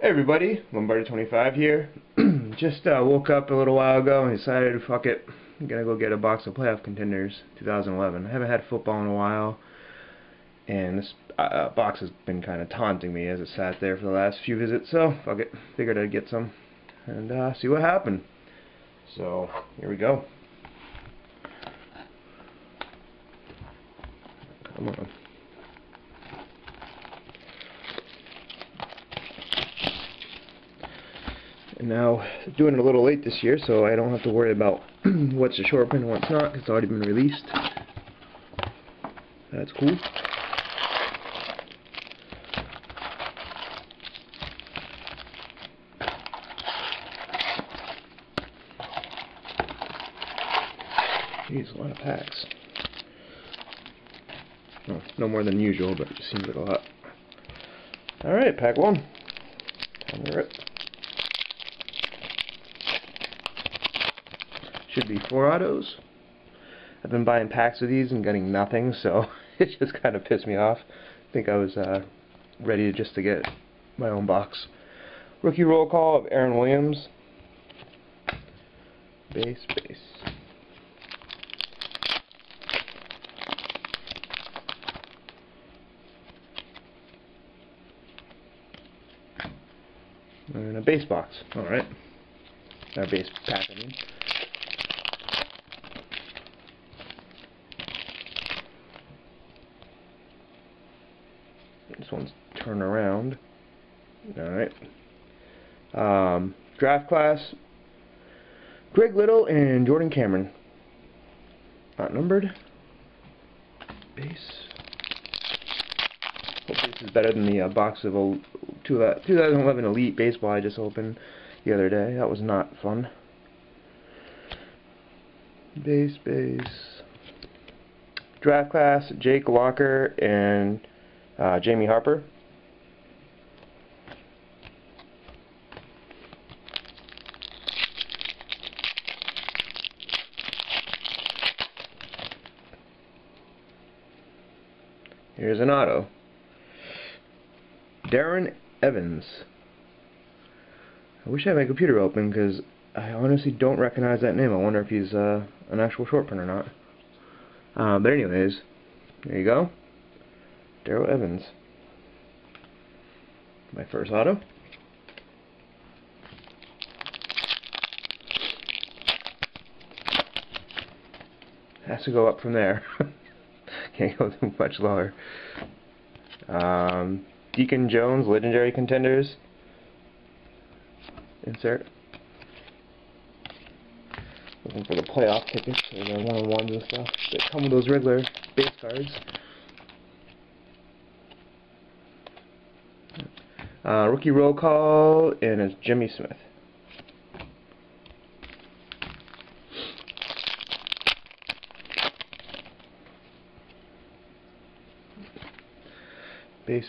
Hey everybody, Lombardi25 here. Just woke up a little while ago and decided, fuck it, I'm gonna go get a box of Playoff Contenders 2011. I haven't had football in a while, and this box has been kind of taunting me as it sat there for the last few visits, so fuck it, figured I'd get some and see what happened. So, here we go. Come on. And now, doing it a little late this year, so I don't have to worry about what's a short print and what's not, because it's already been released. That's cool. Jeez, a lot of packs. Oh, no more than usual, but it just seems like a lot. Alright, pack one. Time to rip. Should be 4 autos. I've been buying packs of these and getting nothing, so it just kind of pissed me off. I think I was ready just to get my own box. Rookie roll call of Aaron Williams. Base. And a base box. Alright. Our base pack, I mean. This one's turn around. Alright. Draft class. Greg Little and Jordan Cameron. Not numbered. Base. Hopefully this is better than the box of 2011 Elite Baseball I just opened the other day. That was not fun. Base. Draft class, Jake Walker and Jamie Harper. Here's an auto. Darren Evans. I wish I had my computer open because I honestly don't recognize that name. I wonder if he's an actual short print or not. But anyways, there you go. Darren Evans. My first auto. Has to go up from there. Can't go too much lower. Deacon Jones, Legendary Contenders. Insert. Looking for the playoff tickets, or the one-on-ones and stuff that come with those regular base cards. Rookie roll call, and it's Jimmy Smith.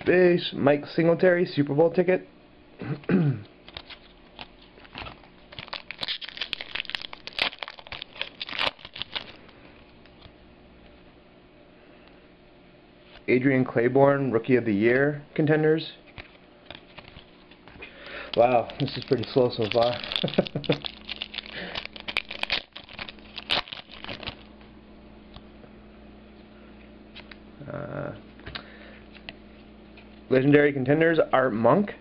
Base. Mike Singletary, Super Bowl ticket. Adrian Claiborne, Rookie of the Year, Contenders. Wow, this is pretty slow so far. Legendary Contenders, Art Monk.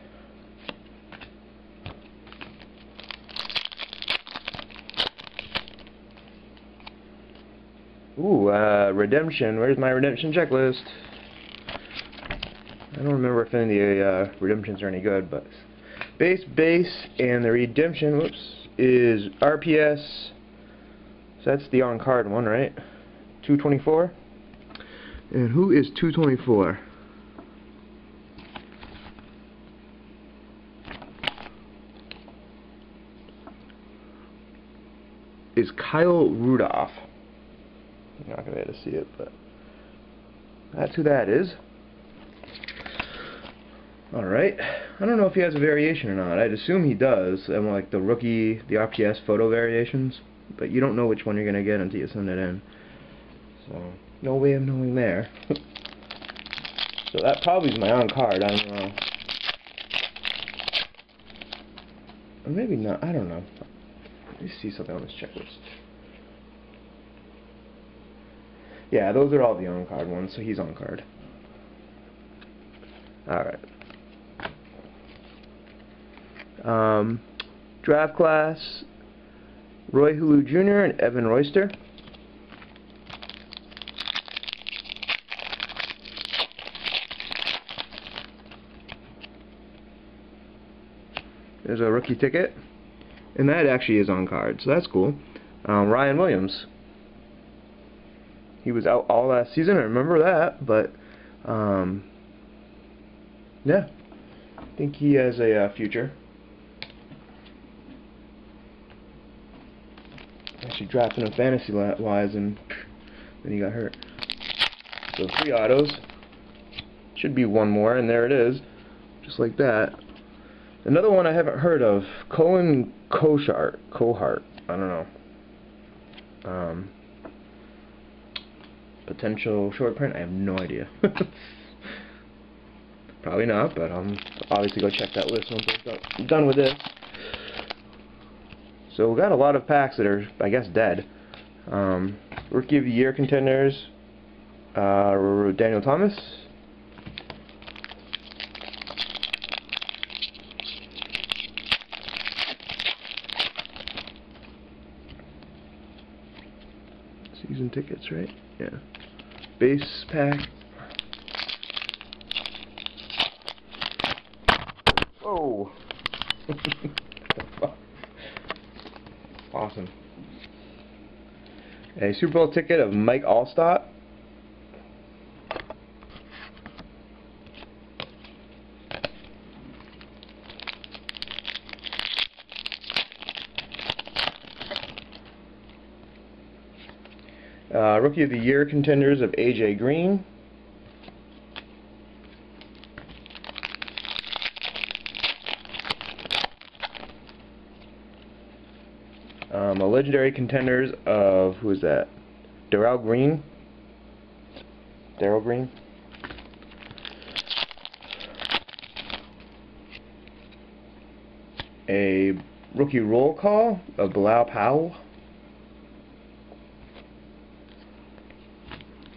Ooh, redemption. Where's my redemption checklist? I don't remember if any of the redemptions are any good, but base, and the redemption, whoops, is RPS. So that's the on-card one, right? 224. And who is 224? Is Kyle Rudolph. You're not going to be able to see it, but that's who that is. Alright. I don't know if he has a variation or not. I'd assume he does. And like the rookie, the RPS photo variations. But you don't know which one you're going to get until you send it in. So, no way of knowing there. So that probably is my on card. I don't know. Or maybe not. I don't know. Let me see something on this checklist. Yeah, those are all the on-card ones, so he's on-card. Alright. Draft class, Roy Hulu Jr. and Evan Royster. There's a rookie ticket, and that actually is on card, so that's cool. Ryan Williams. He was out all last season, I remember that, but yeah, I think he has a future. Actually drafting him fantasy-wise, and then he got hurt. So 3 autos. Should be one more, and there it is, just like that. Another one I haven't heard of, Colin Cohart. I don't know. Potential short print? I have no idea. Probably not, but I'll obviously go check that list once I'm done with this. So we got a lot of packs that are, I guess, dead. Rookie of the Year contenders, Daniel Thomas. Season tickets, right? Yeah. Base pack. Oh. Awesome. A Super Bowl ticket of Mike Allstott. Rookie of the Year contenders of AJ Green. A legendary contenders of, who is that? Darrell Green. A rookie roll call of Bilal Powell.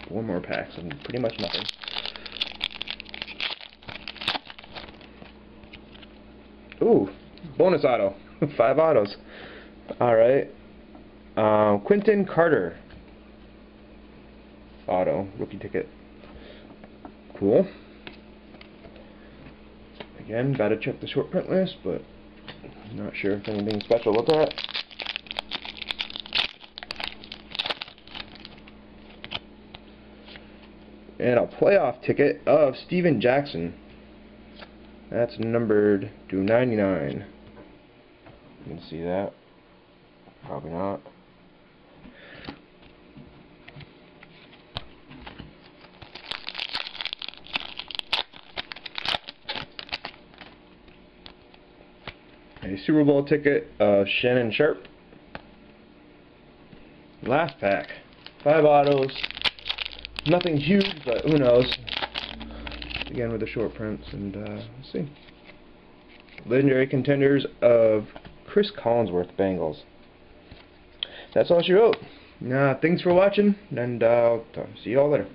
4 more packs and pretty much nothing. Ooh, bonus auto. 5 autos. Alright. Quinton Carter. Auto. Rookie ticket. Cool. Again, gotta check the short print list, but not sure if anything special with that. And a playoff ticket of Steven Jackson. That's numbered to 99. You can see that. Probably not. A Super Bowl ticket of Shannon Sharp. Last pack. 5 autos. Nothing huge, but who knows. Again with the short prints, and let's see. Legendary contenders of Chris Collinsworth, Bengals. That's all she wrote. Thanks for watching, and I'll see you all later.